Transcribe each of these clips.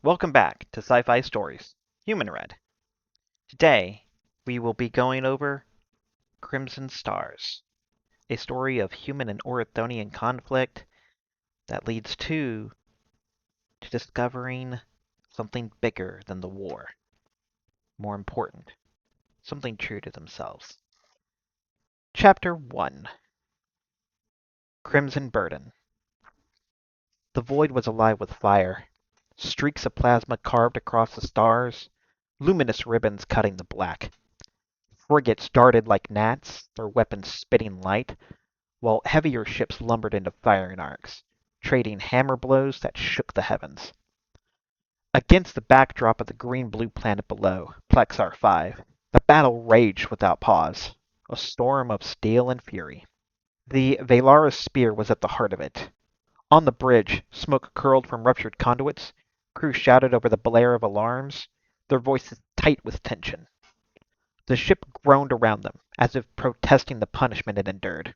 Welcome back to Sci-Fi Stories, Human Red. Today, we will be going over Crimson Stars, a story of human and Orithonian conflict that leads to discovering something bigger than the war. More important, something true to themselves. Chapter 1 Crimson Burden. The void was alive with fire. Streaks of plasma carved across the stars, luminous ribbons cutting the black. Frigates darted like gnats, their weapons spitting light, while heavier ships lumbered into firing arcs, trading hammer blows that shook the heavens. Against the backdrop of the green-blue planet below, Plexar 5, the battle raged without pause, a storm of steel and fury. The Valaris spear was at the heart of it. On the bridge, smoke curled from ruptured conduits, crew shouted over the blare of alarms, their voices tight with tension. The ship groaned around them, as if protesting the punishment it endured.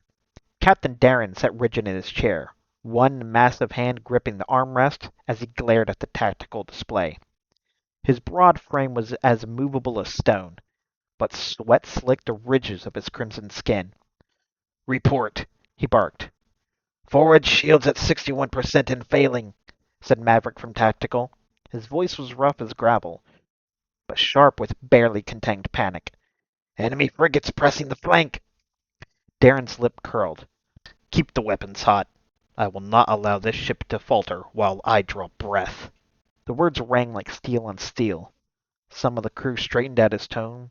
Captain Darren sat rigid in his chair, one massive hand gripping the armrest as he glared at the tactical display. His broad frame was as movable as stone, but sweat slicked the ridges of his crimson skin. "Report," he barked. "Forward shields at 61% and failing," said Maverick from Tactical. His voice was rough as gravel, but sharp with barely contained panic. "Enemy frigates pressing the flank." Darren's lip curled. "Keep the weapons hot. I will not allow this ship to falter while I draw breath." The words rang like steel on steel. Some of the crew straightened at his tone,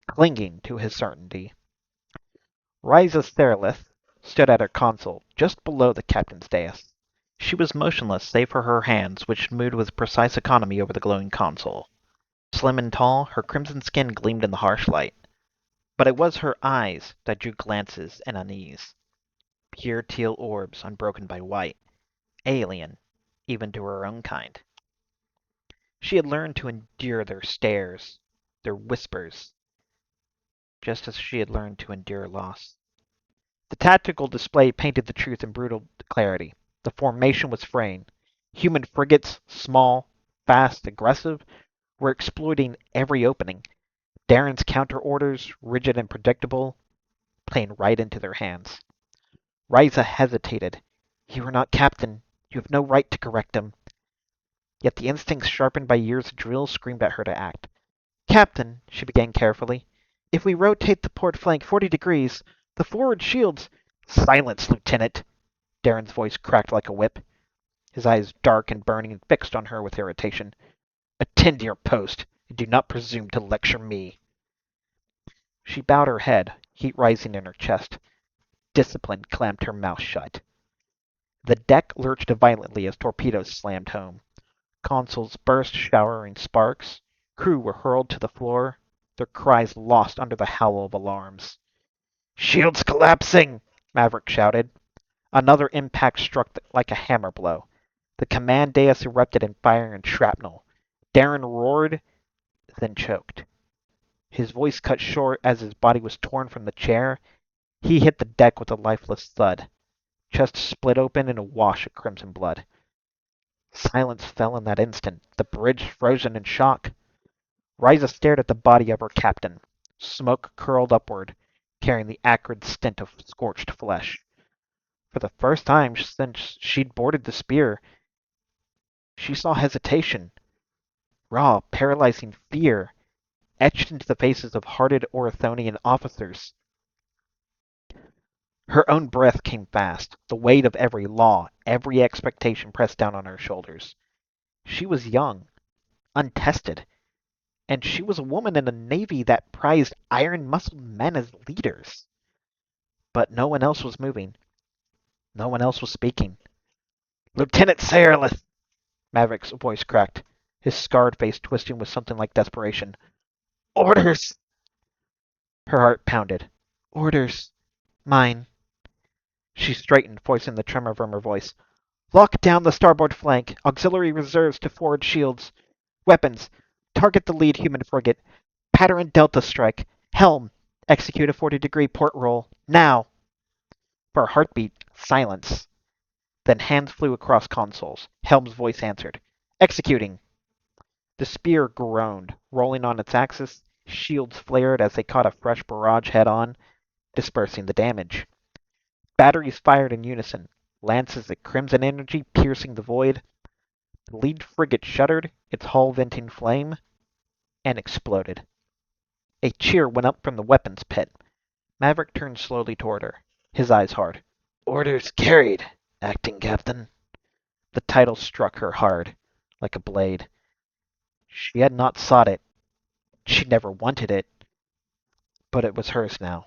clinging to his certainty. Rhiza Seralyth stood at her console, just below the captain's dais. She was motionless save for her hands, which moved with precise economy over the glowing console. Slim and tall, her crimson skin gleamed in the harsh light. But it was her eyes that drew glances and unease. Pure teal orbs unbroken by white. Alien, even to her own kind. She had learned to endure their stares, their whispers, just as she had learned to endure loss. The tactical display painted the truth in brutal clarity. The formation was fraying. Human frigates, small, fast, aggressive, were exploiting every opening. Darren's counter orders, rigid and predictable, playing right into their hands. Rhiza hesitated. "You are not captain. You have no right to correct him." Yet the instincts sharpened by years of drill screamed at her to act. "Captain," she began carefully, "if we rotate the port flank 40 degrees, the forward shields—" "Silence, Lieutenant!" Darren's voice cracked like a whip. His eyes, dark and burning, fixed on her with irritation. "Attend to your post, and do not presume to lecture me." She bowed her head, heat rising in her chest. Discipline clamped her mouth shut. The deck lurched violently as torpedoes slammed home. Consoles burst, showering sparks. Crew were hurled to the floor, their cries lost under the howl of alarms. "Shields collapsing!" Maverick shouted. Another impact struck like a hammer blow. The command dais erupted in fire and shrapnel. Darren roared, then choked. His voice cut short as his body was torn from the chair. He hit the deck with a lifeless thud. Chest split open in a wash of crimson blood. Silence fell in that instant, the bridge frozen in shock. Rhiza stared at the body of her captain. Smoke curled upward, carrying the acrid stint of scorched flesh. For the first time since she'd boarded the spear, she saw hesitation, raw, paralyzing fear, etched into the faces of hardened Orithonian officers. Her own breath came fast, the weight of every law, every expectation pressed down on her shoulders. She was young, untested, and she was a woman in a navy that prized iron-muscled men as leaders. But no one else was moving. No one else was speaking. "Lieutenant Seralyth!" Maverick's voice cracked, his scarred face twisting with something like desperation. "Orders!" Her heart pounded. "Orders. Mine." She straightened, voicing the tremor from her voice. "Lock down the starboard flank. Auxiliary reserves to forward shields. Weapons. Target the lead human frigate. Pattern Delta strike. Helm. Execute a 40-degree port roll. Now!" For a heartbeat, silence. Then hands flew across consoles. Helm's voice answered. "Executing." The spear groaned, rolling on its axis. Shields flared as they caught a fresh barrage head-on, dispersing the damage. Batteries fired in unison, lances of crimson energy piercing the void. The lead frigate shuddered, its hull venting flame, and exploded. A cheer went up from the weapons pit. Maverick turned slowly toward her, his eyes hard. "Orders carried, acting captain." The title struck her hard, like a blade. She had not sought it. She never wanted it. But it was hers now.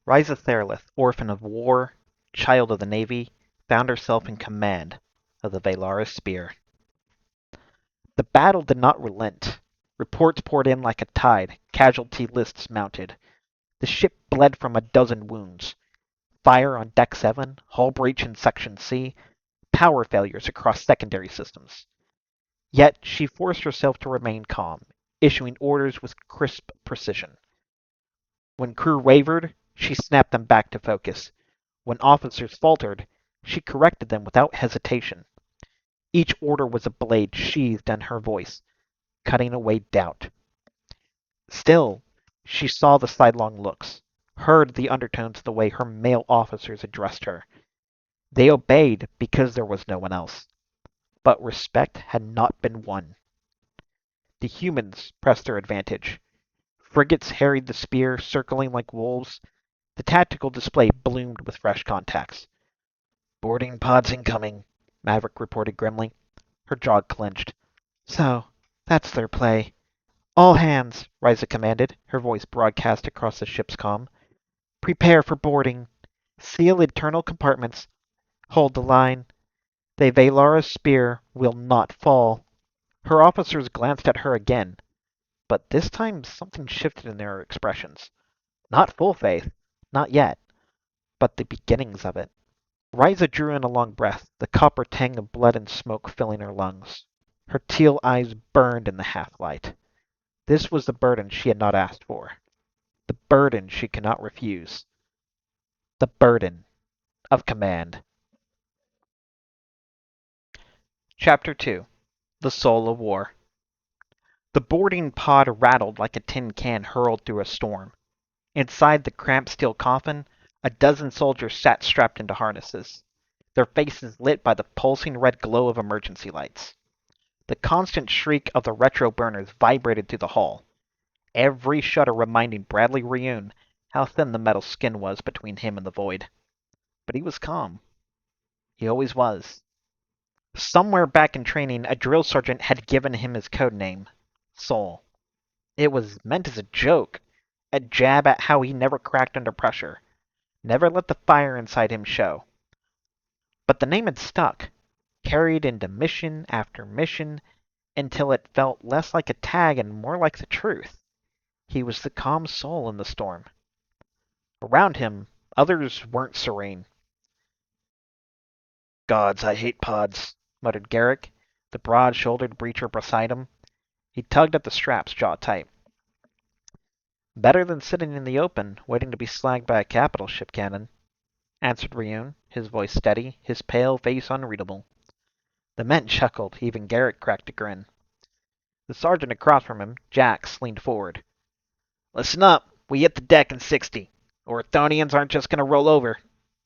Rhiza Seralyth, orphan of war, child of the Navy, found herself in command of the Valaris Spear. The battle did not relent. Reports poured in like a tide, casualty lists mounted. The ship bled from a dozen wounds. Fire on Deck 7, hull breach in Section C, power failures across secondary systems. Yet she forced herself to remain calm, issuing orders with crisp precision. When crew wavered, she snapped them back to focus. When officers faltered, she corrected them without hesitation. Each order was a blade sheathed in her voice, cutting away doubt. Still, she saw the sidelong looks, heard the undertones of the way her male officers addressed her. They obeyed because there was no one else. But respect had not been won. The humans pressed their advantage. Frigates harried the spear, circling like wolves. The tactical display bloomed with fresh contacts. "Boarding pods incoming," Maverick reported grimly. Her jaw clenched. "So, that's their play." "All hands," Rhiza commanded, her voice broadcast across the ship's comm. "Prepare for boarding. Seal internal compartments. Hold the line. The Valaris spear will not fall." Her officers glanced at her again, but this time something shifted in their expressions. Not full faith, not yet, but the beginnings of it. Rhiza drew in a long breath, the copper tang of blood and smoke filling her lungs. Her teal eyes burned in the half-light. This was the burden she had not asked for. The burden she could not refuse. The burden of command. Chapter 2. The Soul of War. The boarding pod rattled like a tin can hurled through a storm. Inside the cramped steel coffin, a dozen soldiers sat strapped into harnesses, their faces lit by the pulsing red glow of emergency lights. The constant shriek of the retro burners vibrated through the hull, every shudder reminding Bradley Rioun how thin the metal skin was between him and the void. But he was calm. He always was. Somewhere back in training, a drill sergeant had given him his code name, Soul. It was meant as a joke, a jab at how he never cracked under pressure, never let the fire inside him show. But the name had stuck, carried into mission after mission, until it felt less like a tag and more like the truth. He was the calm soul in the storm. Around him, others weren't serene. "Gods, I hate pods," muttered Garrick, the broad-shouldered breacher beside him. He tugged at the straps, jaw tight. "Better than sitting in the open, waiting to be slagged by a capital ship cannon," answered Rioun, his voice steady, his pale face unreadable. The men chuckled, even Garrick cracked a grin. The sergeant across from him, Jax, leaned forward. "Listen up. We hit the deck in 60. Orithonians aren't just going to roll over.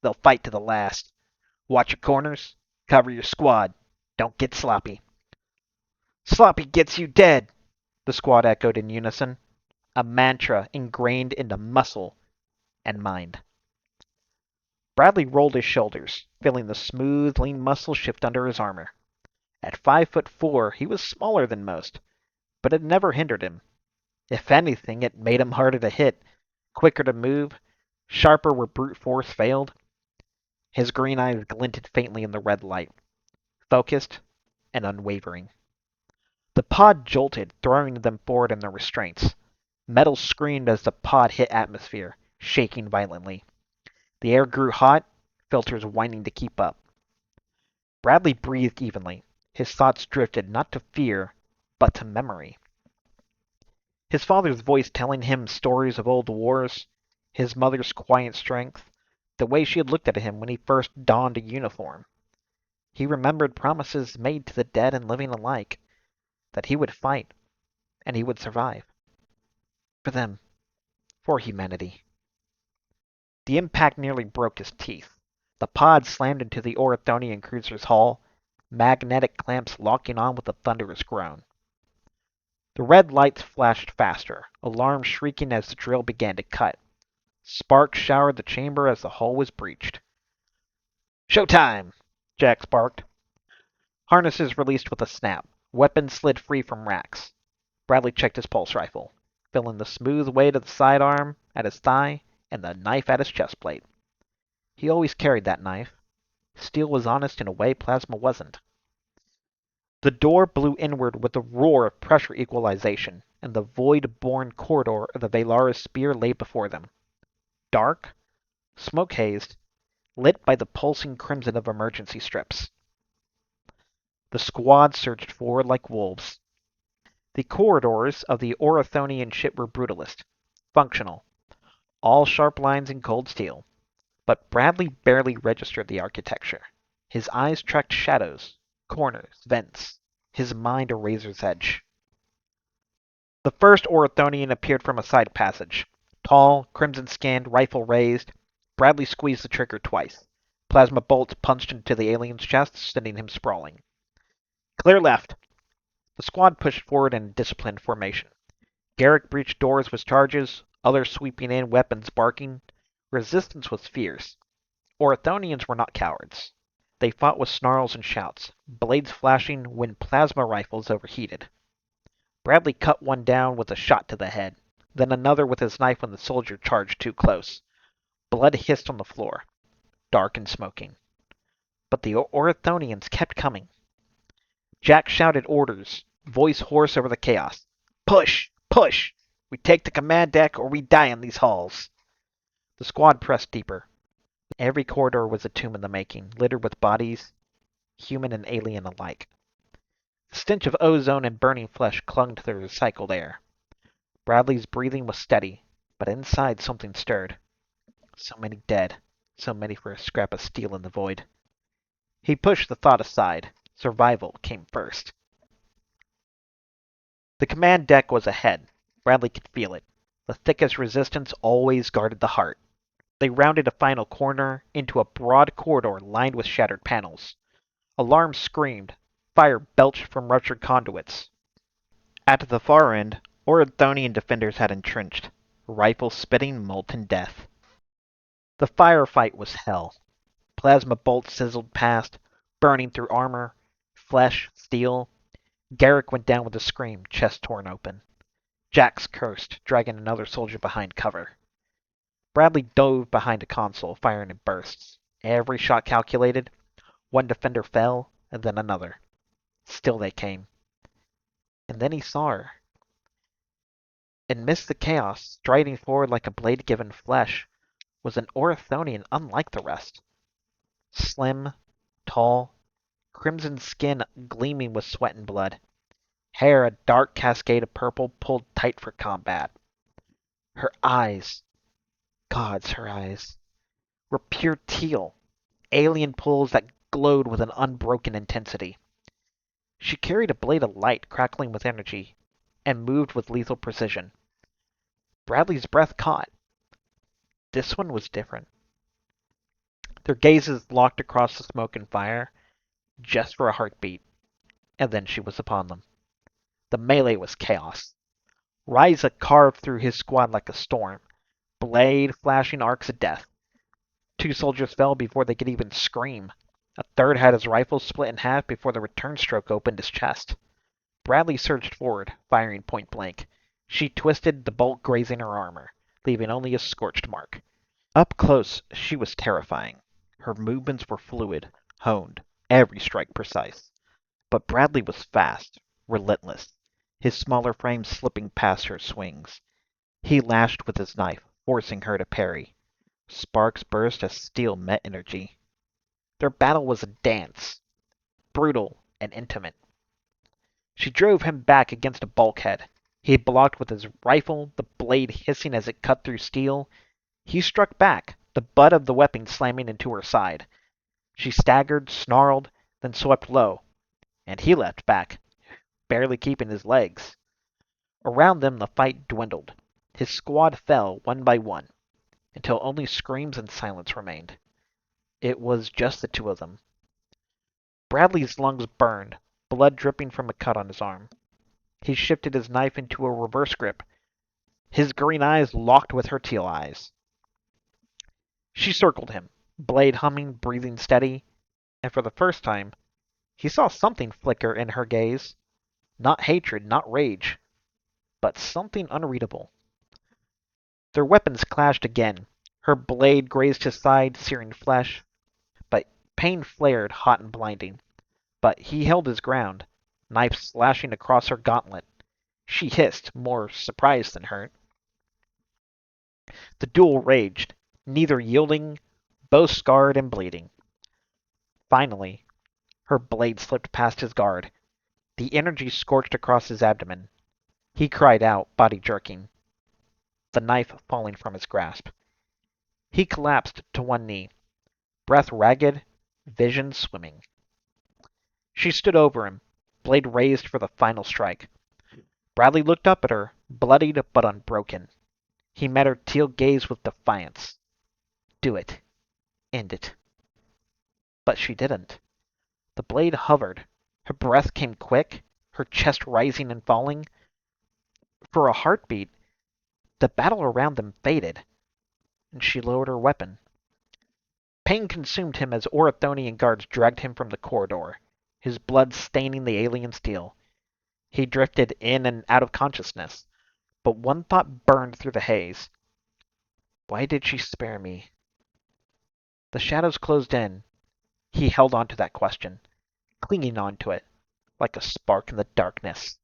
They'll fight to the last. Watch your corners. Cover your squad. Don't get sloppy." "Sloppy gets you dead," the squad echoed in unison, a mantra ingrained into muscle and mind. Bradley rolled his shoulders, feeling the smooth, lean muscle shift under his armor. At 5'4", he was smaller than most, but it never hindered him. If anything, it made him harder to hit, quicker to move, sharper where brute force failed. His green eyes glinted faintly in the red light, focused and unwavering. The pod jolted, throwing them forward in their restraints. Metal screamed as the pod hit atmosphere, shaking violently. The air grew hot, filters whining to keep up. Bradley breathed evenly. His thoughts drifted not to fear, but to memory. His father's voice telling him stories of old wars, his mother's quiet strength, the way she had looked at him when he first donned a uniform. He remembered promises made to the dead and living alike, that he would fight, and he would survive. For them. For humanity. The impact nearly broke his teeth. The pod slammed into the Orithonian cruiser's hull, magnetic clamps locking on with a thunderous groan. The red lights flashed faster, alarms shrieking as the drill began to cut. Sparks showered the chamber as the hull was breached. "Showtime!" Jack barked. Harnesses released with a snap. Weapons slid free from racks. Bradley checked his pulse rifle, feeling the smooth weight of the sidearm at his thigh and the knife at his chest plate. He always carried that knife. Steel was honest in a way plasma wasn't. The door blew inward with a roar of pressure equalization, and the void-born corridor of the Valara's spear lay before them. Dark, smoke-hazed, lit by the pulsing crimson of emergency strips. The squad surged forward like wolves. The corridors of the Orithonian ship were brutalist, functional, all sharp lines and cold steel. But Bradley barely registered the architecture. His eyes tracked shadows, corners, vents, his mind a razor's edge. The first Orithonian appeared from a side passage. Tall, crimson-skinned, rifle raised. Bradley squeezed the trigger twice. Plasma bolts punched into the alien's chest, sending him sprawling. "Clear left." The squad pushed forward in a disciplined formation. Garrick breached doors with charges, others sweeping in, weapons barking. Resistance was fierce. Orithonians were not cowards. They fought with snarls and shouts, blades flashing when plasma rifles overheated. Bradley cut one down with a shot to the head, then another with his knife when the soldier charged too close. Blood hissed on the floor, dark and smoking. But the Orithonians kept coming. Jack shouted orders, voice hoarse over the chaos. "Push! Push! We take the command deck or we die in these halls." The squad pressed deeper. Every corridor was a tomb in the making, littered with bodies, human and alien alike. The stench of ozone and burning flesh clung to the recycled air. Bradley's breathing was steady, but inside something stirred. So many dead, so many for a scrap of steel in the void. He pushed the thought aside. Survival came first. The command deck was ahead. Bradley could feel it. The thickest resistance always guarded the heart. They rounded a final corner into a broad corridor lined with shattered panels. Alarms screamed. Fire belched from ruptured conduits. At the far end, Orithonian defenders had entrenched, rifles spitting molten death. The firefight was hell. Plasma bolts sizzled past, burning through armor, flesh, steel. Garrick went down with a scream, chest torn open. Jax cursed, dragging another soldier behind cover. Bradley dove behind a console, firing in bursts. Every shot calculated. One defender fell, and then another. Still they came. And then he saw her. Amidst the chaos, striding forward like a blade given flesh, was an Orithonian unlike the rest. Slim, tall, crimson skin gleaming with sweat and blood. Hair a dark cascade of purple pulled tight for combat. Her eyes, gods, her eyes, were pure teal, alien pools that glowed with an unbroken intensity. She carried a blade of light crackling with energy, and moved with lethal precision. Bradley's breath caught. This one was different. Their gazes locked across the smoke and fire, just for a heartbeat, and then she was upon them. The melee was chaos. Rhiza carved through his squad like a storm, blade flashing arcs of death. Two soldiers fell before they could even scream. A third had his rifle split in half before the return stroke opened his chest. Bradley surged forward, firing point blank. She twisted, the bolt grazing her armor, leaving only a scorched mark. Up close, she was terrifying. Her movements were fluid, honed, every strike precise. But Bradley was fast, relentless, his smaller frame slipping past her swings. He lashed with his knife, forcing her to parry. Sparks burst as steel met energy. Their battle was a dance, brutal and intimate. She drove him back against a bulkhead. He blocked with his rifle, the blade hissing as it cut through steel. He struck back, the butt of the weapon slamming into her side. She staggered, snarled, then swept low, and he leapt back, barely keeping his legs. Around them the fight dwindled. His squad fell one by one, until only screams and silence remained. It was just the two of them. Bradley's lungs burned, blood dripping from a cut on his arm. He shifted his knife into a reverse grip. His green eyes locked with her teal eyes. She circled him, blade humming, breathing steady, and for the first time, he saw something flicker in her gaze. Not hatred, not rage, but something unreadable. Their weapons clashed again. Her blade grazed his side, searing flesh, but pain flared hot and blinding. But he held his ground, knife slashing across her gauntlet. She hissed, more surprised than hurt. The duel raged, neither yielding, both scarred and bleeding. Finally, her blade slipped past his guard. The energy scorched across his abdomen. He cried out, body jerking, the knife falling from his grasp. He collapsed to one knee, breath ragged, vision swimming. She stood over him, blade raised for the final strike. Bradley looked up at her, bloodied but unbroken. He met her teal gaze with defiance. Do it. End it. But she didn't. The blade hovered. Her breath came quick, her chest rising and falling. For a heartbeat, the battle around them faded, and she lowered her weapon. Pain consumed him as Orithonian guards dragged him from the corridor, his blood staining the alien steel. He drifted in and out of consciousness, but one thought burned through the haze. Why did she spare me? The shadows closed in. He held on to that question, clinging on to it, like a spark in the darkness.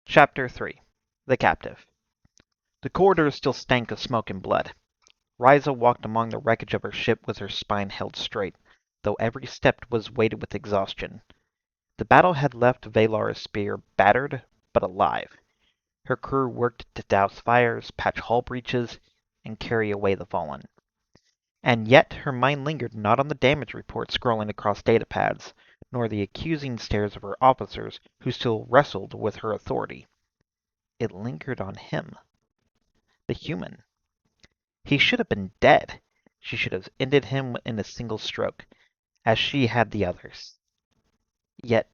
Chapter 3. The Captive. The corridors still stank of smoke and blood. Rhiza walked among the wreckage of her ship with her spine held straight, though every step was weighted with exhaustion. The battle had left Valar's spear battered, but alive. Her crew worked to douse fires, patch hull breaches, and carry away the fallen. And yet her mind lingered not on the damage reports scrolling across datapads, nor the accusing stares of her officers who still wrestled with her authority. It lingered on him. The human. He should have been dead. She should have ended him in a single stroke, as she had the others. Yet,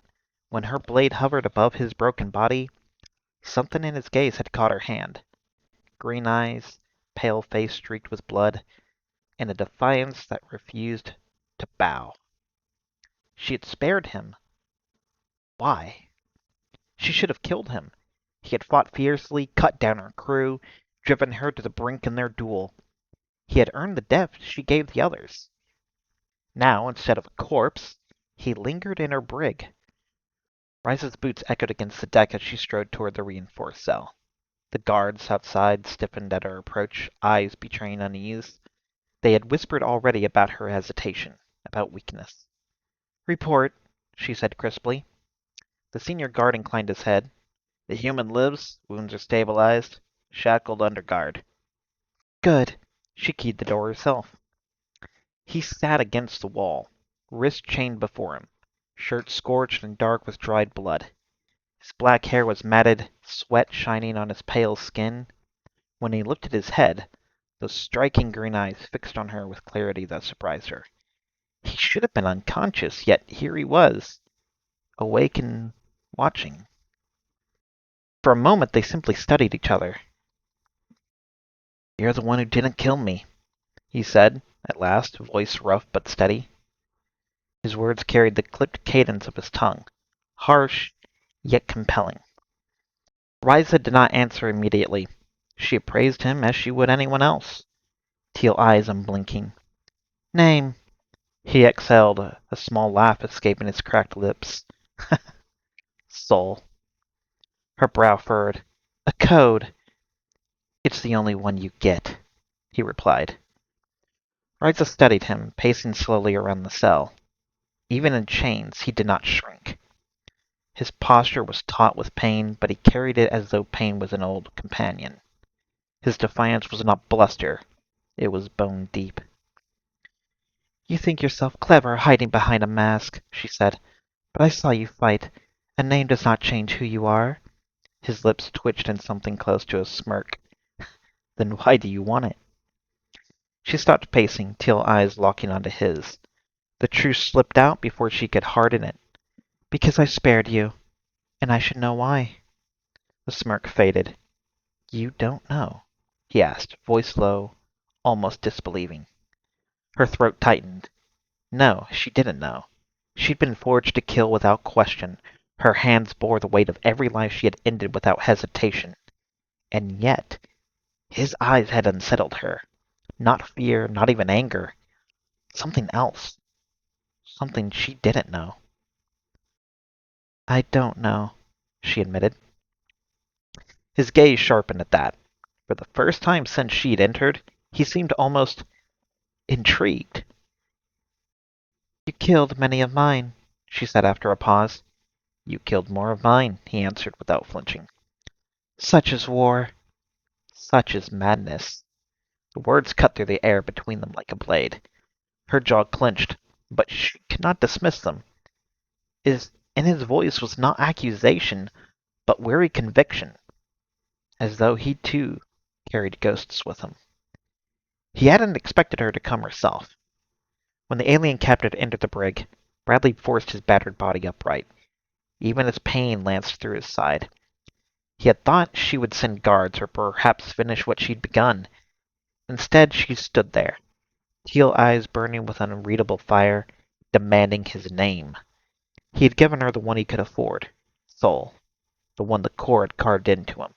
when her blade hovered above his broken body, something in his gaze had caught her hand. Green eyes, pale face streaked with blood, and a defiance that refused to bow. She had spared him. Why? She should have killed him. He had fought fiercely, cut down her crew, driven her to the brink in their duel. He had earned the death she gave the others. Now, instead of a corpse, he lingered in her brig. Rhiza's boots echoed against the deck as she strode toward the reinforced cell. The guards outside stiffened at her approach, eyes betraying unease. They had whispered already about her hesitation, about weakness. "Report," she said crisply. The senior guard inclined his head. "The human lives, wounds are stabilized, shackled under guard." "Good." She keyed the door herself. He sat against the wall, wrist chained before him, shirt scorched and dark with dried blood. His black hair was matted, sweat shining on his pale skin. When he lifted his head, those striking green eyes fixed on her with clarity that surprised her. He should have been unconscious, yet here he was, awake and watching. For a moment they simply studied each other. "You're the one who didn't kill me," he said, at last, voice rough but steady. His words carried the clipped cadence of his tongue, harsh, yet compelling. Rhiza did not answer immediately. She appraised him as she would anyone else, teal eyes unblinking. "Name." He exhaled, a small laugh escaping his cracked lips. "Soul." Her brow furrowed. "A code." "It's the only one you get," he replied. Rhiza studied him, pacing slowly around the cell. Even in chains, he did not shrink. His posture was taut with pain, but he carried it as though pain was an old companion. His defiance was not bluster, it was bone deep. You think yourself clever hiding behind a mask, she said, but I saw you fight. A name does not change who you are. His lips twitched in something close to a smirk. Then why do you want it? She stopped pacing, teal eyes locking onto his. The truth slipped out before she could harden it. Because I spared you, and I should know why. The smirk faded. You don't know? He asked, voice low, almost disbelieving. Her throat tightened. No, she didn't know. She'd been forged to kill without question. Her hands bore the weight of every life she had ended without hesitation. And yet, his eyes had unsettled her. Not fear, not even anger. Something else. Something she didn't know. I don't know, she admitted. His gaze sharpened at that. For the first time since she'd entered, he seemed almost intrigued. You killed many of mine, she said after a pause. You killed more of mine, he answered without flinching. Such is war. Such is madness. The words cut through the air between them like a blade. Her jaw clenched, but she could not dismiss them. In his voice was not accusation, but weary conviction, as though he too carried ghosts with him. He hadn't expected her to come herself. When the alien captain entered the brig, Bradley forced his battered body upright. Even as pain lanced through his side. He had thought she would send guards or perhaps finish what she'd begun. Instead, she stood there, teal eyes burning with unreadable fire, demanding his name. He had given her the one he could afford, Soul, the one the core had carved into him,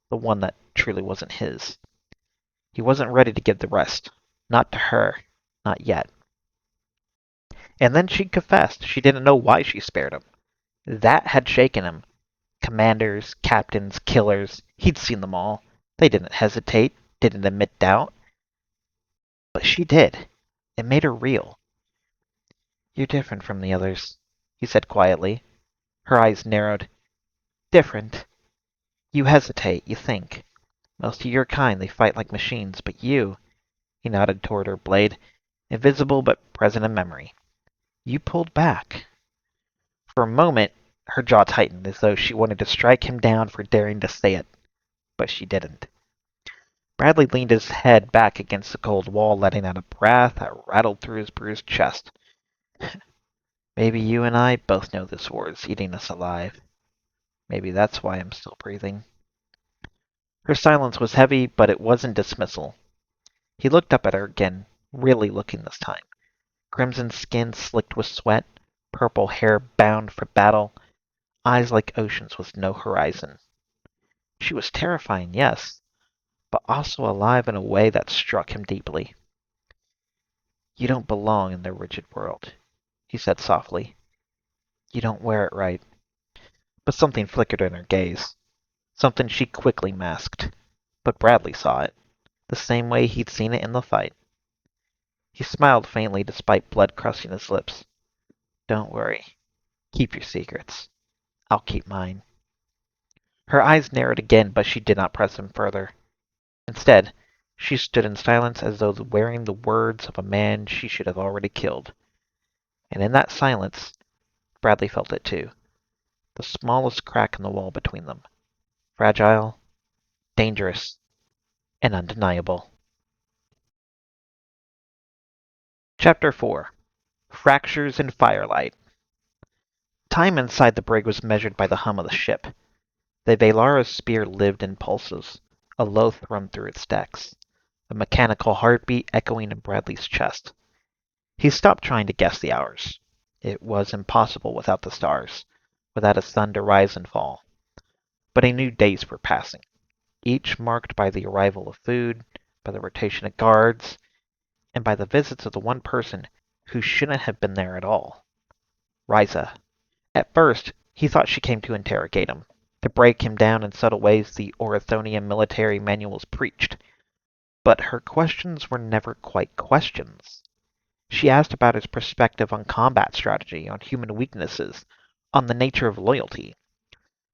the one that truly wasn't his. He wasn't ready to give the rest. Not to her. Not yet. And then she confessed she didn't know why she spared him. That had shaken him. Commanders, captains, killers, he'd seen them all. They didn't hesitate, didn't admit doubt. But she did. It made her real. You're different from the others, he said quietly. Her eyes narrowed. Different. You hesitate, you think. Most of your kind, they fight like machines, but you, he nodded toward her blade, invisible but present in memory. You pulled back. For a moment, her jaw tightened as though she wanted to strike him down for daring to say it, but she didn't. Bradley leaned his head back against the cold wall, letting out a breath that rattled through his bruised chest. Maybe you and I both know this war is eating us alive. Maybe that's why I'm still breathing. Her silence was heavy, but it wasn't dismissal. He looked up at her again, really looking this time. Crimson skin slicked with sweat, purple hair bound for battle, eyes like oceans with no horizon. She was terrifying, yes, but also alive in a way that struck him deeply. You don't belong in their rigid world, he said softly. You don't wear it right. But something flickered in her gaze. Something she quickly masked. But Bradley saw it, the same way he'd seen it in the fight. He smiled faintly despite blood crusting his lips. Don't worry. Keep your secrets. I'll keep mine. Her eyes narrowed again, but she did not press him further. Instead, she stood in silence as though wearing the words of a man she should have already killed. And in that silence, Bradley felt it too. The smallest crack in the wall between them. Fragile, dangerous, and undeniable. Chapter 4. Fractures in Firelight. Time inside the brig was measured by the hum of the ship. The Valara's spear lived in pulses, a low thrum through its decks, a mechanical heartbeat echoing in Bradley's chest. He stopped trying to guess the hours. It was impossible without the stars, without a sun to rise and fall. But he knew days were passing, each marked by the arrival of food, by the rotation of guards, and by the visits of the one person who shouldn't have been there at all. Rhiza. At first, he thought she came to interrogate him, to break him down in subtle ways the Orithonian military manuals preached. But her questions were never quite questions. She asked about his perspective on combat strategy, on human weaknesses, on the nature of loyalty.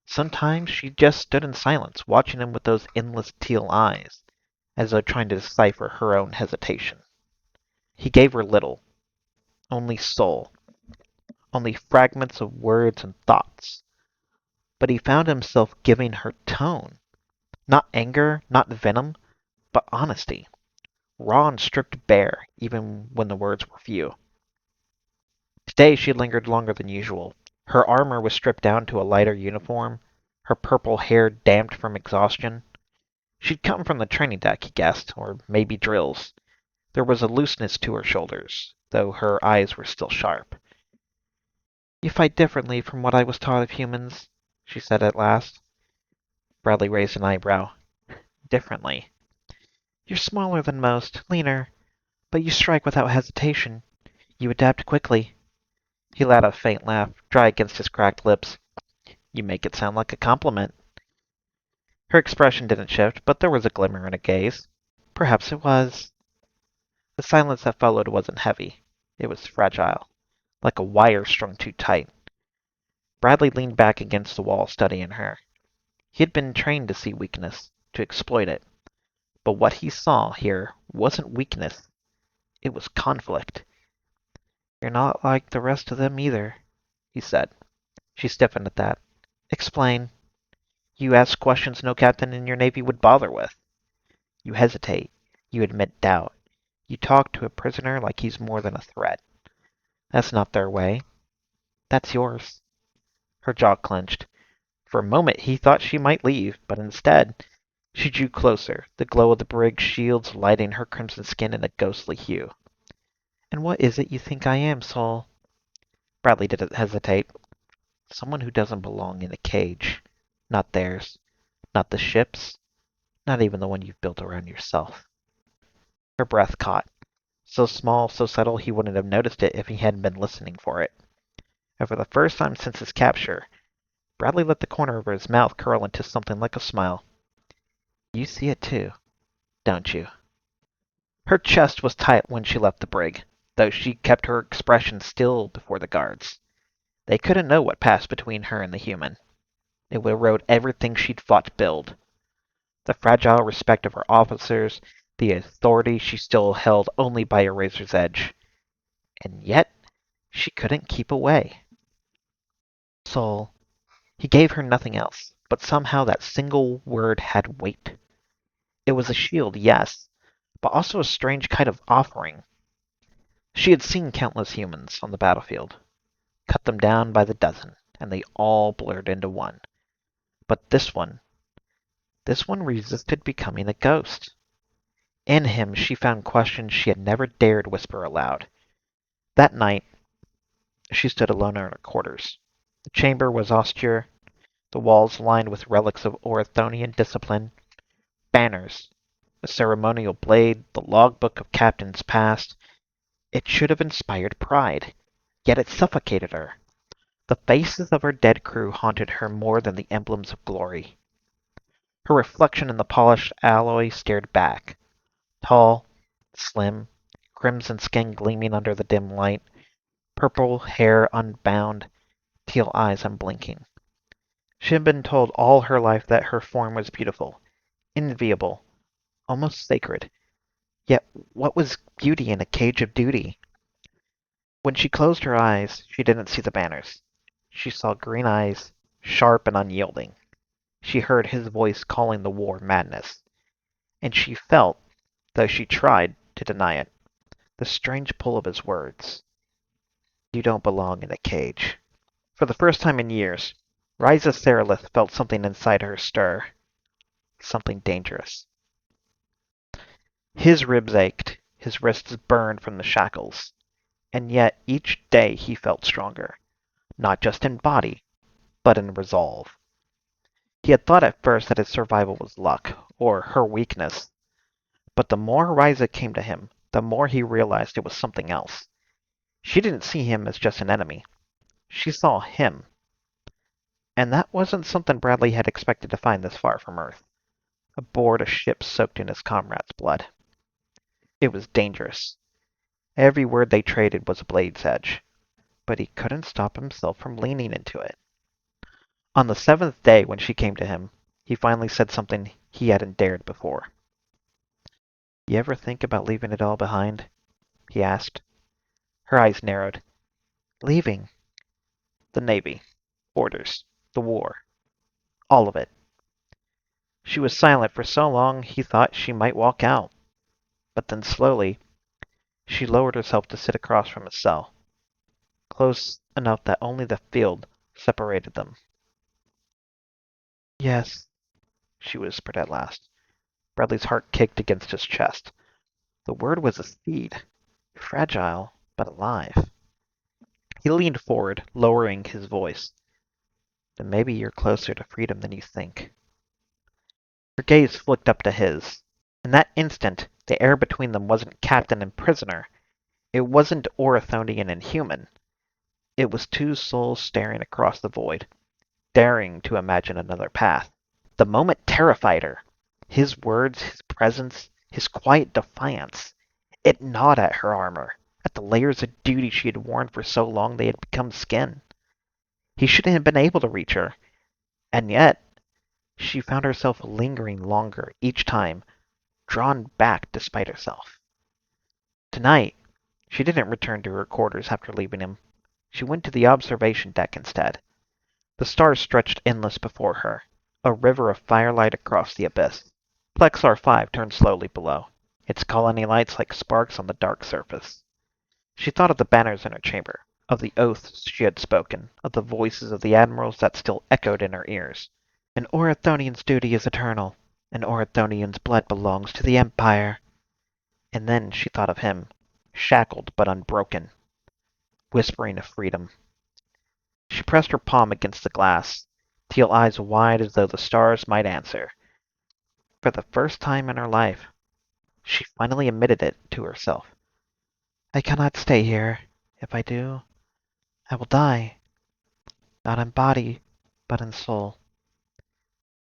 Sometimes she just stood in silence, watching him with those endless teal eyes, as though trying to decipher her own hesitation. He gave her little, only soul, only fragments of words and thoughts. But he found himself giving her tone. Not anger, not venom, but honesty. Raw and stripped bare, even when the words were few. Today she lingered longer than usual. Her armor was stripped down to a lighter uniform, her purple hair damped from exhaustion. She'd come from the training deck, he guessed, or maybe drills. There was a looseness to her shoulders, though her eyes were still sharp. "You fight differently from what I was taught of humans," she said at last. Bradley raised an eyebrow. "Differently?" "You're smaller than most, leaner, but you strike without hesitation. You adapt quickly." He let out a faint laugh, dry against his cracked lips. "You make it sound like a compliment." Her expression didn't shift, but there was a glimmer in her gaze. Perhaps it was. The silence that followed wasn't heavy. It was fragile, like a wire strung too tight. Bradley leaned back against the wall, studying her. He had been trained to see weakness, to exploit it. But what he saw here wasn't weakness. It was conflict. "You're not like the rest of them either," he said. She stiffened at that. "Explain." "You ask questions no captain in your navy would bother with. You hesitate. You admit doubt. You talk to a prisoner like he's more than a threat. That's not their way. That's yours." Her jaw clenched. For a moment he thought she might leave, but instead she drew closer, the glow of the brig's shields lighting her crimson skin in a ghostly hue. "And what is it you think I am, Sol?" Bradley didn't hesitate. "Someone who doesn't belong in a cage. Not theirs. Not the ship's. Not even the one you've built around yourself." Her breath caught. So small, so subtle, he wouldn't have noticed it if he hadn't been listening for it. And for the first time since his capture, Bradley let the corner of his mouth curl into something like a smile. "You see it too, don't you?" Her chest was tight when she left the brig, though she kept her expression still before the guards. They couldn't know what passed between her and the human. It would erode everything she'd fought to build. The fragile respect of her officers, the authority she still held only by a razor's edge. And yet, she couldn't keep away. Soul. He gave her nothing else, but somehow that single word had weight. It was a shield, yes, but also a strange kind of offering. She had seen countless humans on the battlefield, cut them down by the dozen, and they all blurred into one. But this one resisted becoming a ghost. In him she found questions she had never dared whisper aloud. That night, she stood alone in her quarters. The chamber was austere, the walls lined with relics of Orithonian discipline, banners, a ceremonial blade, the logbook of captains past. It should have inspired pride, yet it suffocated her. The faces of her dead crew haunted her more than the emblems of glory. Her reflection in the polished alloy stared back, tall, slim, crimson skin gleaming under the dim light, purple hair unbound, teal eyes unblinking. She had been told all her life that her form was beautiful, enviable, almost sacred. Yet what was beauty in a cage of duty? When she closed her eyes, she didn't see the banners. She saw green eyes, sharp and unyielding. She heard his voice calling the war madness. And she felt, though she tried to deny it, the strange pull of his words. "You don't belong in a cage." For the first time in years, Rhiza Seralyth felt something inside her stir. Something dangerous. His ribs ached, his wrists burned from the shackles. And yet each day he felt stronger. Not just in body, but in resolve. He had thought at first that his survival was luck, or her weakness. But the more Rhiza came to him, the more he realized it was something else. She didn't see him as just an enemy. She saw him. And that wasn't something Bradley had expected to find this far from Earth, aboard a ship soaked in his comrade's blood. It was dangerous. Every word they traded was a blade's edge. But he couldn't stop himself from leaning into it. On the seventh day, when she came to him, he finally said something he hadn't dared before. "You ever think about leaving it all behind?" he asked. Her eyes narrowed. Leaving. The Navy. Orders. The war. All of it. She was silent for so long he thought she might walk out. But then slowly, she lowered herself to sit across from his cell, close enough that only the field separated them. Yes, she whispered at last. Bradley's heart kicked against his chest. The word was a seed, fragile but alive. He leaned forward, lowering his voice. Then maybe you're closer to freedom than you think. Her gaze flicked up to his. In that instant, the air between them wasn't captain and prisoner. It wasn't Orithonian and human. It was two souls staring across the void, daring to imagine another path. The moment terrified her. His words, his presence, his quiet defiance. It gnawed at her armor, at the layers of duty she had worn for so long they had become skin. He shouldn't have been able to reach her, and yet she found herself lingering longer each time, drawn back despite herself. Tonight, she didn't return to her quarters after leaving him. She went to the observation deck instead. The stars stretched endless before her, a river of firelight across the abyss. Plexar 5 turned slowly below, its colony lights like sparks on the dark surface. She thought of the banners in her chamber, of the oaths she had spoken, of the voices of the admirals that still echoed in her ears. An Orithonian's duty is eternal. An Orithonian's blood belongs to the Empire. And then she thought of him, shackled but unbroken, whispering of freedom. She pressed her palm against the glass, teal eyes wide as though the stars might answer. For the first time in her life, she finally admitted it to herself. I cannot stay here. If I do, I will die. Not in body, but in soul.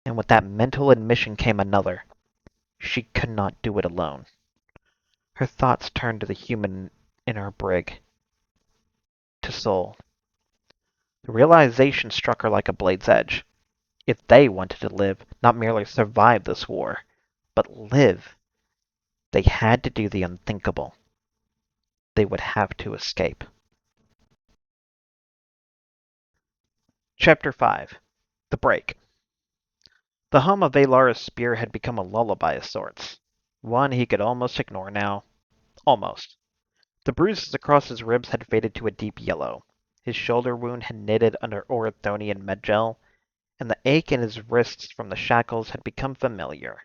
And with that mental admission came another. She could not do it alone. Her thoughts turned to the human in her brig, to Soul. The realization struck her like a blade's edge. If they wanted to live, not merely survive this war, but live, they had to do the unthinkable. They would have to escape. Chapter 5. The Break. The hum of Valara's spear had become a lullaby of sorts. One he could almost ignore now. Almost. The bruises across his ribs had faded to a deep yellow. His shoulder wound had knitted under Orithonian medgel, and the ache in his wrists from the shackles had become familiar.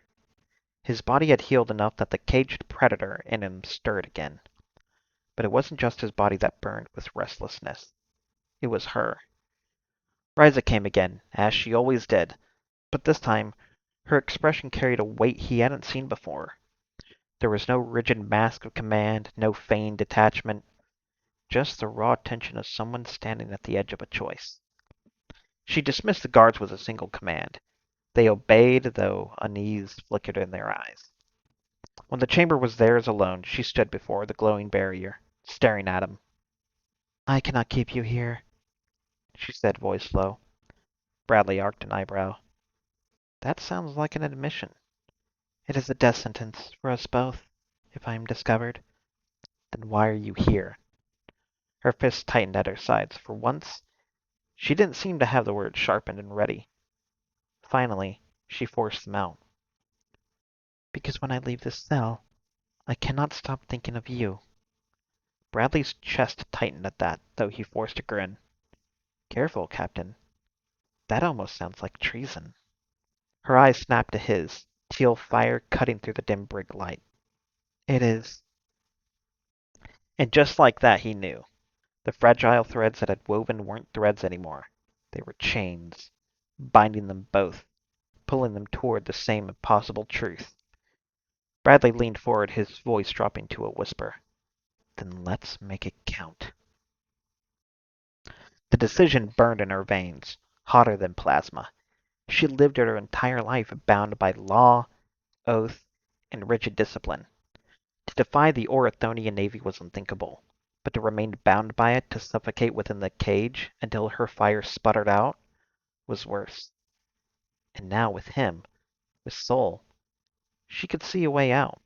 His body had healed enough that the caged predator in him stirred again. But it wasn't just his body that burned with restlessness. It was her. Rhiza came again, as she always did, but this time her expression carried a weight he hadn't seen before. There was no rigid mask of command, no feigned detachment, just the raw tension of someone standing at the edge of a choice. She dismissed the guards with a single command. They obeyed, though unease flickered in their eyes. When the chamber was theirs alone, she stood before the glowing barrier, staring at him. I cannot keep you here, she said, voice low. Bradley arched an eyebrow. That sounds like an admission. It is a death sentence for us both, if I am discovered. Then why are you here? Her fists tightened at her sides. For once, she didn't seem to have the words sharpened and ready. Finally, she forced them out. Because when I leave this cell, I cannot stop thinking of you. Bradley's chest tightened at that, though he forced a grin. Careful, Captain. That almost sounds like treason. Her eyes snapped to his, teal fire cutting through the dim brig light. It is. And just like that, he knew. The fragile threads that had woven weren't threads anymore. They were chains, binding them both, pulling them toward the same impossible truth. Bradley leaned forward, his voice dropping to a whisper. Then let's make it count. The decision burned in her veins, hotter than plasma. She lived her entire life bound by law, oath, and rigid discipline. To defy the Orithonian navy was unthinkable, but to remain bound by it, to suffocate within the cage until her fire sputtered out, was worse. And now with him, with Soul, she could see a way out.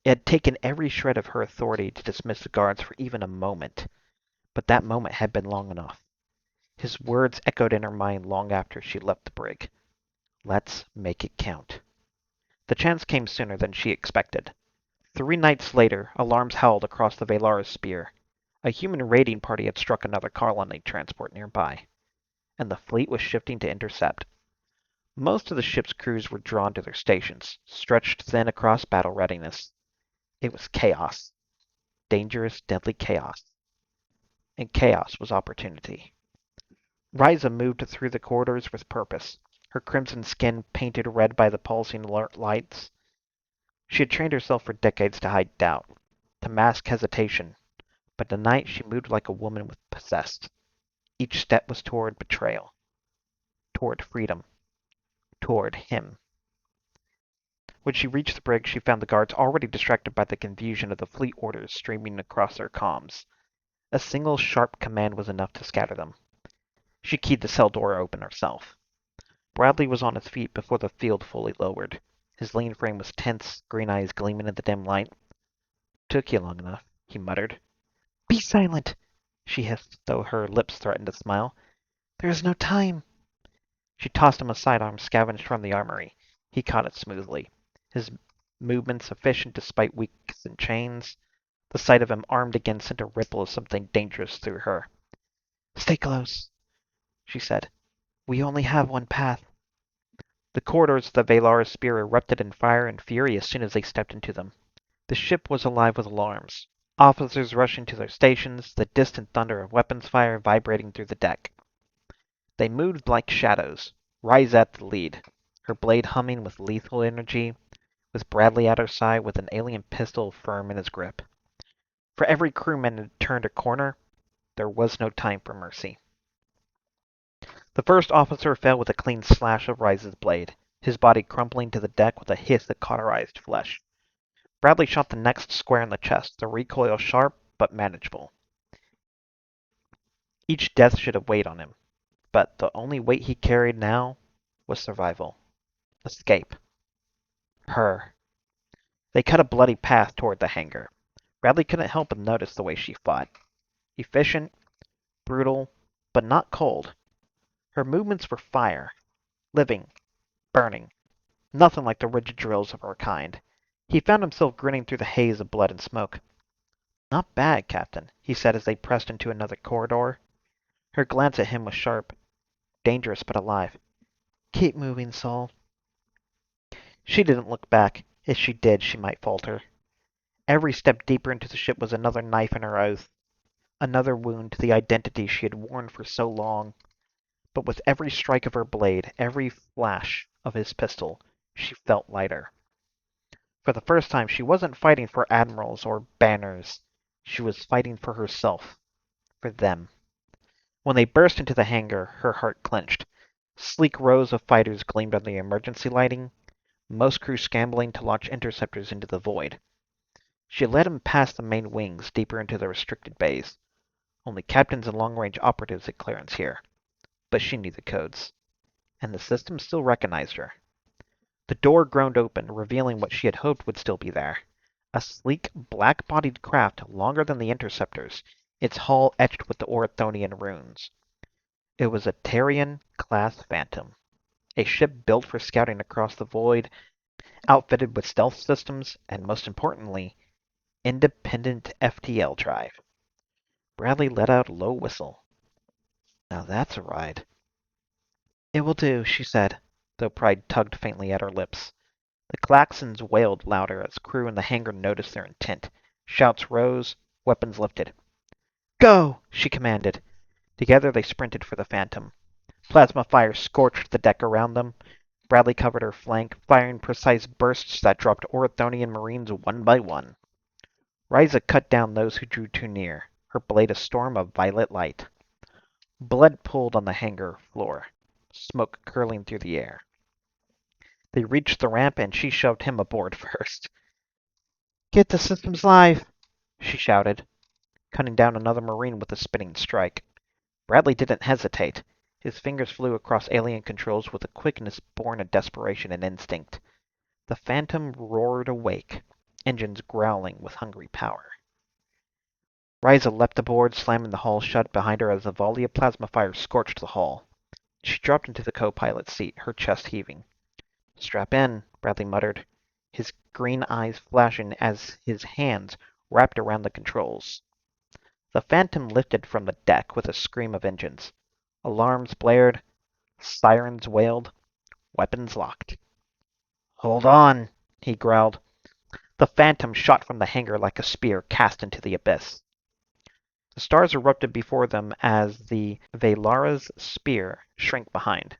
It had taken every shred of her authority to dismiss the guards for even a moment, but that moment had been long enough. His words echoed in her mind long after she left the brig. Let's make it count. The chance came sooner than she expected. 3 nights later, alarms howled across the Valara's sphere. A human raiding party had struck another colony transport nearby, and the fleet was shifting to intercept. Most of the ship's crews were drawn to their stations, stretched thin across battle readiness. It was chaos. Dangerous, deadly chaos. And chaos was opportunity. Rhiza moved through the corridors with purpose, her crimson skin painted red by the pulsing alert lights. She had trained herself for decades to hide doubt, to mask hesitation, but tonight she moved like a woman possessed. Each step was toward betrayal, toward freedom, toward him. When she reached the brig, she found the guards already distracted by the confusion of the fleet orders streaming across their comms. A single sharp command was enough to scatter them. She keyed the cell door open herself. Bradley was on his feet before the field fully lowered. His lean frame was tense, green eyes gleaming in the dim light. Took you long enough, he muttered. Be silent, she hissed, though her lips threatened a smile. There is no time. She tossed him a sidearm scavenged from the armory. He caught it smoothly, his movements efficient despite weeks and chains. The sight of him armed again sent a ripple of something dangerous through her. Stay close, she said. We only have one path. The corridors of the Valara's spear erupted in fire and fury as soon as they stepped into them. The ship was alive with alarms. Officers rushing to their stations, the distant thunder of weapons fire vibrating through the deck. They moved like shadows, Rhiza at the lead, her blade humming with lethal energy, with Bradley at her side with an alien pistol firm in his grip. For every crewman had turned a corner, there was no time for mercy. The first officer fell with a clean slash of Rhiza's blade, his body crumpling to the deck with a hiss that cauterized flesh. Bradley shot the next square in the chest, the recoil sharp but manageable. Each death should have weighed on him, but the only weight he carried now was survival. Escape. Her. They cut a bloody path toward the hangar. Bradley couldn't help but notice the way she fought. Efficient, brutal, but not cold. Her movements were fire. Living. Burning. Nothing like the rigid drills of her kind. He found himself grinning through the haze of blood and smoke. Not bad, Captain, he said as they pressed into another corridor. Her glance at him was sharp. Dangerous but alive. Keep moving, Saul. She didn't look back. If she did, she might falter. Every step deeper into the ship was another knife in her oath. Another wound to the identity she had worn for so long. But with every strike of her blade, every flash of his pistol, she felt lighter. For the first time, she wasn't fighting for admirals or banners. She was fighting for herself. For them. When they burst into the hangar, her heart clenched. Sleek rows of fighters gleamed on the emergency lighting, most crew scrambling to launch interceptors into the void. She led him past the main wings, deeper into the restricted bays. Only captains and long-range operatives had clearance here. But she knew the codes. And the system still recognized her. The door groaned open, revealing what she had hoped would still be there. A sleek, black-bodied craft longer than the interceptors, its hull etched with the Orithonian runes. It was a Tarian-class Phantom, a ship built for scouting across the void, outfitted with stealth systems, and most importantly, independent FTL drive. Bradley let out a low whistle. Now that's a ride. It will do, she said, though pride tugged faintly at her lips. The klaxons wailed louder as crew in the hangar noticed their intent. Shouts rose, weapons lifted. Go! She commanded. Together they sprinted for the Phantom. Plasma fire scorched the deck around them. Bradley covered her flank, firing precise bursts that dropped Orithonian Marines one by one. Rhiza cut down those who drew too near, her blade a storm of violet light. Blood pooled on the hangar floor, smoke curling through the air. They reached the ramp and she shoved him aboard first. Get the systems live, she shouted, cutting down another Marine with a spinning strike. Bradley didn't hesitate. His fingers flew across alien controls with a quickness born of desperation and instinct. The Phantom roared awake, engines growling with hungry power. Rhiza leapt aboard, slamming the hull shut behind her as a volley of plasma fire scorched the hull. She dropped into the co-pilot's seat, her chest heaving. "Strap in," Bradley muttered, his green eyes flashing as his hands wrapped around the controls. The Phantom lifted from the deck with a scream of engines. Alarms blared, sirens wailed, weapons locked. "Hold on," he growled. The Phantom shot from the hangar like a spear cast into the abyss. The stars erupted before them as the Velara's spear shrank behind,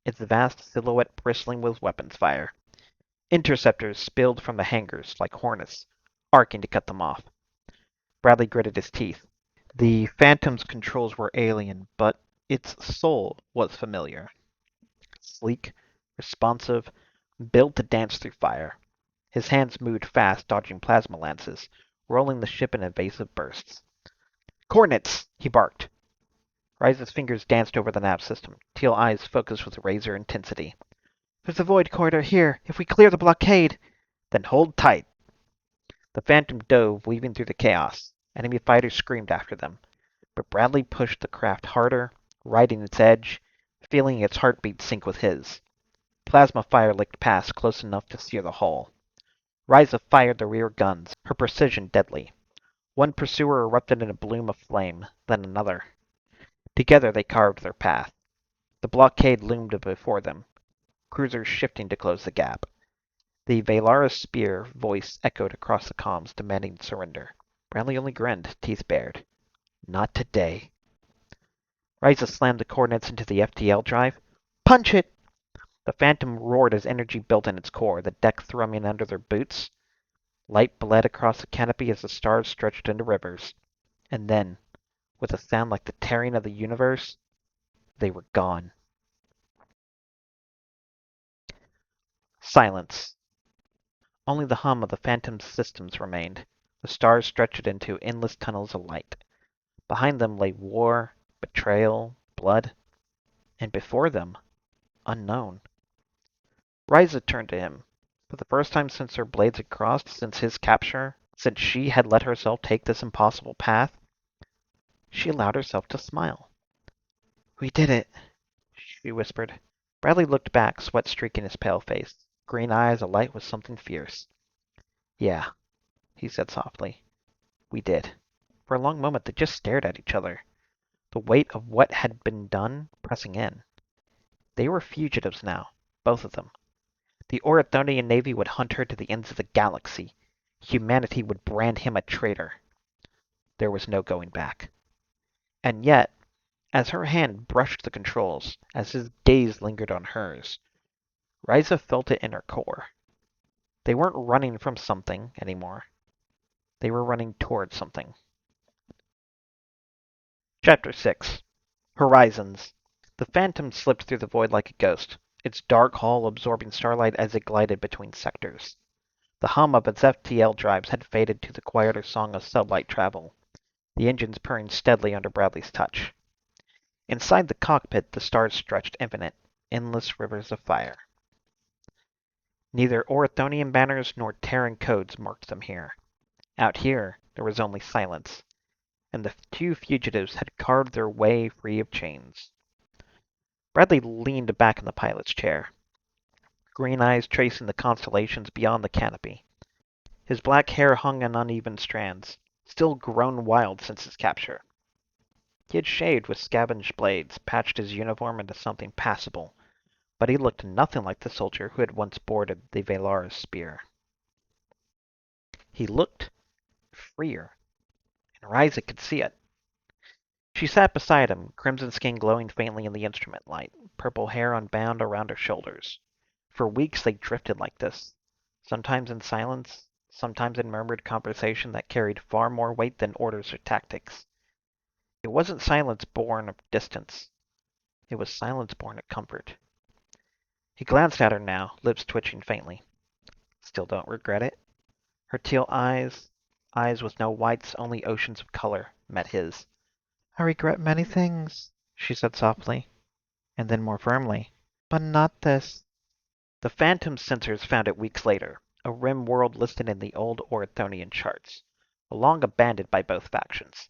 its vast silhouette bristling with weapons fire. Interceptors spilled from the hangars like hornets, arcing to cut them off. Bradley gritted his teeth. The Phantom's controls were alien, but its soul was familiar. Sleek, responsive, built to dance through fire. His hands moved fast, dodging plasma lances, rolling the ship in evasive bursts. "Coordinates!" he barked. Rhiza's fingers danced over the nav system, teal eyes focused with razor intensity. "There's a void corridor here, if we clear the blockade." "Then hold tight." The Phantom dove, weaving through the chaos. Enemy fighters screamed after them. But Bradley pushed the craft harder, riding its edge, feeling its heartbeat sync with his. Plasma fire licked past, close enough to sear the hull. Rhiza fired the rear guns, her precision deadly. One pursuer erupted in a bloom of flame, then another. Together they carved their path. The blockade loomed before them, cruisers shifting to close the gap. The Velara's spear voice echoed across the comms, demanding surrender. Bradley only grinned, teeth bared. Not today. Rhiza slammed the coordinates into the FTL drive. "Punch it!" The Phantom roared as energy built in its core, the deck thrumming under their boots. Light bled across the canopy as the stars stretched into rivers. And then, with a sound like the tearing of the universe, they were gone. Silence. Only the hum of the Phantom's systems remained. The stars stretched into endless tunnels of light. Behind them lay war, betrayal, blood. And before them, unknown. Rhiza turned to him. For the first time since their blades had crossed, since his capture, since she had let herself take this impossible path, she allowed herself to smile. "We did it," she whispered. Bradley looked back, sweat streaking his pale face, green eyes alight with something fierce. "Yeah," he said softly. "We did." For a long moment they just stared at each other, the weight of what had been done pressing in. They were fugitives now, both of them. The Orithonian Navy would hunt her to the ends of the galaxy. Humanity would brand him a traitor. There was no going back. And yet, as her hand brushed the controls, as his gaze lingered on hers, Rhiza felt it in her core. They weren't running from something anymore. They were running towards something. Chapter 6. Horizons. The Phantom slipped through the void like a ghost, its dark hull absorbing starlight as it glided between sectors. The hum of its FTL drives had faded to the quieter song of sublight travel, the engines purring steadily under Bradley's touch. Inside the cockpit, the stars stretched infinite, endless rivers of fire. Neither Orithonian banners nor Terran codes marked them here. Out here, there was only silence, and the two fugitives had carved their way free of chains. Bradley leaned back in the pilot's chair, green eyes tracing the constellations beyond the canopy. His black hair hung in uneven strands, still grown wild since his capture. He had shaved with scavenged blades, patched his uniform into something passable, but he looked nothing like the soldier who had once boarded the Velara's spear. He looked freer, and Rhiza could see it. She sat beside him, crimson skin glowing faintly in the instrument light, purple hair unbound around her shoulders. For weeks they drifted like this, sometimes in silence, sometimes in murmured conversation that carried far more weight than orders or tactics. It wasn't silence born of distance. It was silence born of comfort. He glanced at her now, lips twitching faintly. "Still don't regret it?" Her teal eyes with no whites, only oceans of color, met his. "I regret many things," she said softly, and then more firmly. "But not this." The Phantom's sensors found it weeks later, a rim world listed in the old Orithonian charts, long abandoned by both factions.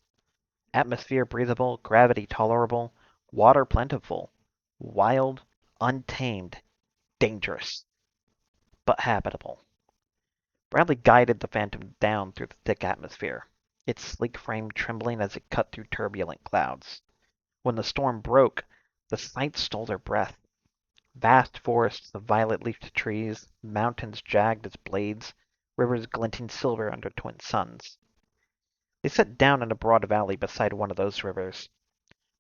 Atmosphere breathable, gravity tolerable, water plentiful, wild, untamed, dangerous, but habitable. Bradley guided the Phantom down through the thick atmosphere, its sleek frame trembling as it cut through turbulent clouds. When the storm broke, the sight stole their breath. Vast forests of violet-leafed trees, mountains jagged as blades, rivers glinting silver under twin suns. They sat down in a broad valley beside one of those rivers.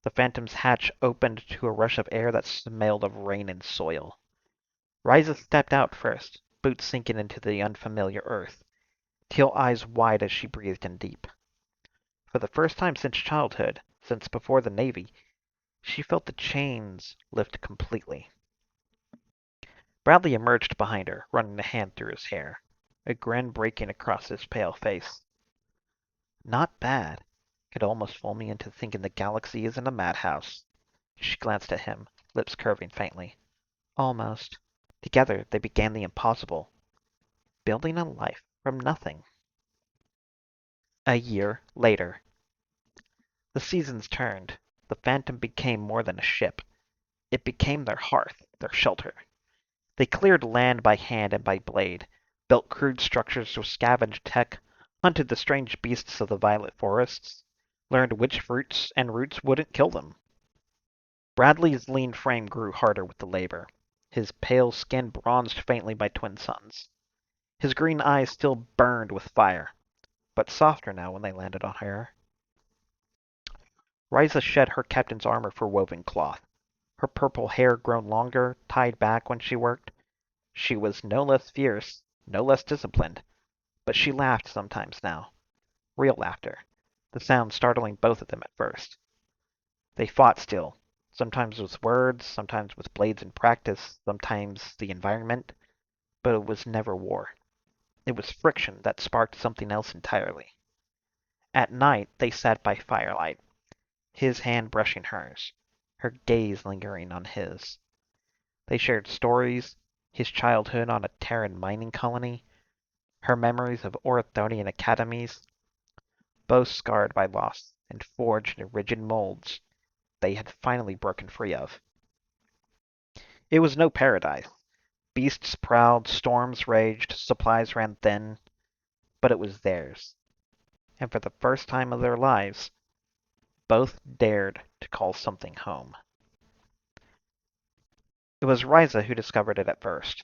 The Phantom's hatch opened to a rush of air that smelled of rain and soil. Rhiza stepped out first, boots sinking into the unfamiliar earth, teal eyes wide as she breathed in deep. For the first time since childhood, since before the Navy, she felt the chains lift completely. Bradley emerged behind her, running a hand through his hair, a grin breaking across his pale face. Not bad. Could almost fool me into thinking the galaxy isn't a madhouse. She glanced at him, lips curving faintly. Almost. Together they began the impossible, building a life from nothing. A year later. The seasons turned. The Phantom became more than a ship. It became their hearth, their shelter. They cleared land by hand and by blade, built crude structures with scavenged tech, hunted the strange beasts of the violet forests, learned which fruits and roots wouldn't kill them. Bradley's lean frame grew harder with the labor, his pale skin bronzed faintly by twin suns. His green eyes still burned with fire, but softer now when they landed on her. Rhiza shed her captain's armor for woven cloth, her purple hair grown longer, tied back when she worked. She was no less fierce, no less disciplined, but she laughed sometimes now. Real laughter, the sound startling both of them at first. They fought still, sometimes with words, sometimes with blades in practice, sometimes the environment, but it was never war. It was friction that sparked something else entirely. At night they sat by firelight, his hand brushing hers, her gaze lingering on his. They shared stories, his childhood on a Terran mining colony, her memories of Orithonian academies, both scarred by loss and forged in rigid molds they had finally broken free of. It was no paradise. Beasts prowled, storms raged, supplies ran thin, but it was theirs. And for the first time of their lives, both dared to call something home. It was Rhiza who discovered it at first.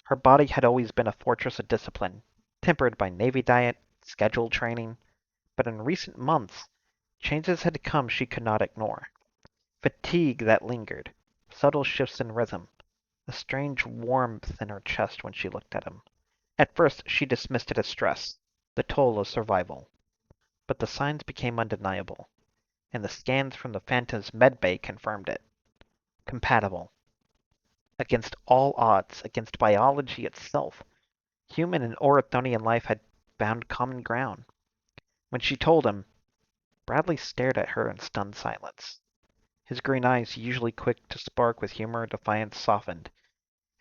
Her body had always been a fortress of discipline, tempered by Navy diet, scheduled training, but in recent months, changes had come she could not ignore. Fatigue that lingered, subtle shifts in rhythm, a strange warmth in her chest when she looked at him. At first she dismissed it as stress, the toll of survival. But the signs became undeniable, and the scans from the Phantom's medbay confirmed it. Compatible. Against all odds, against biology itself, human and Orithonian life had found common ground. When she told him, Bradley stared at her in stunned silence. His green eyes, usually quick to spark with humor or defiance, softened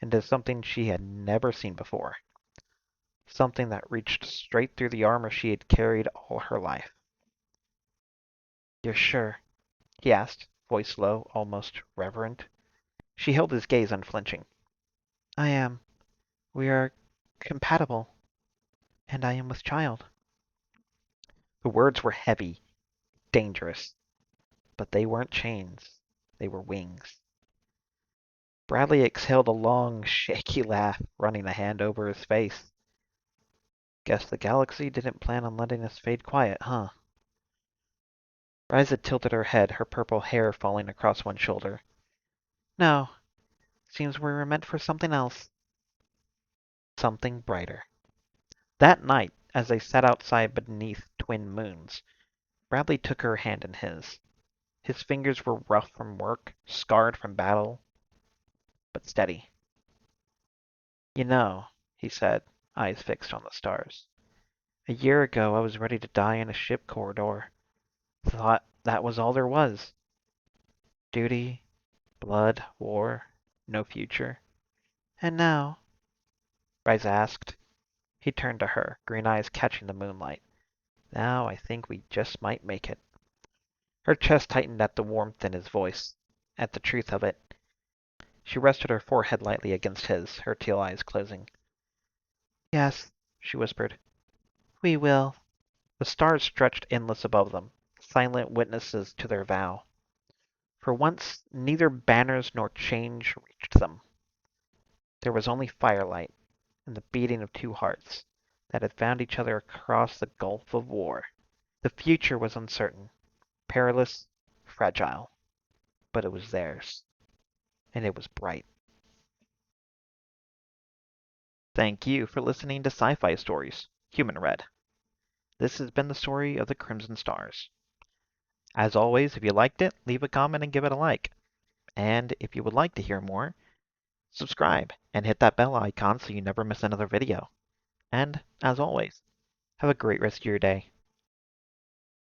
into something she had never seen before. Something that reached straight through the armor she had carried all her life. "You're sure?" he asked, voice low, almost reverent. She held his gaze unflinching. "I am. We are compatible. And I am with child." The words were heavy, dangerous, but they weren't chains. They were wings. Bradley exhaled a long, shaky laugh, running a hand over his face. "Guess the galaxy didn't plan on letting us fade quiet, huh?" Rhiza tilted her head, her purple hair falling across one shoulder. "No. Seems we were meant for something else." Something brighter. That night, as they sat outside beneath twin moons, Bradley took her hand in his. His fingers were rough from work, scarred from battle, but steady. "You know," he said, eyes fixed on the stars, "a year ago I was ready to die in a ship corridor. Thought that was all there was. Duty, blood, war, no future. And now Rhiza asked. He turned to her, green eyes catching the moonlight. Now I think we just might make it. Her chest tightened at the warmth in his voice, at the truth of it. She rested her forehead lightly against his, her teal eyes closing. Yes, she whispered. We will. The stars stretched endless above them, silent witnesses to their vow. For once, neither banners nor change reached them. There was only firelight and the beating of two hearts that had found each other across the gulf of war. The future was uncertain, perilous, fragile, but it was theirs, and it was bright. Thank you for listening to Sci-Fi Stories, Human Red. This has been the story of the Crimson Stars. As always, if you liked it, leave a comment and give it a like. And if you would like to hear more, subscribe and hit that bell icon so you never miss another video. And, as always, have a great rest of your day.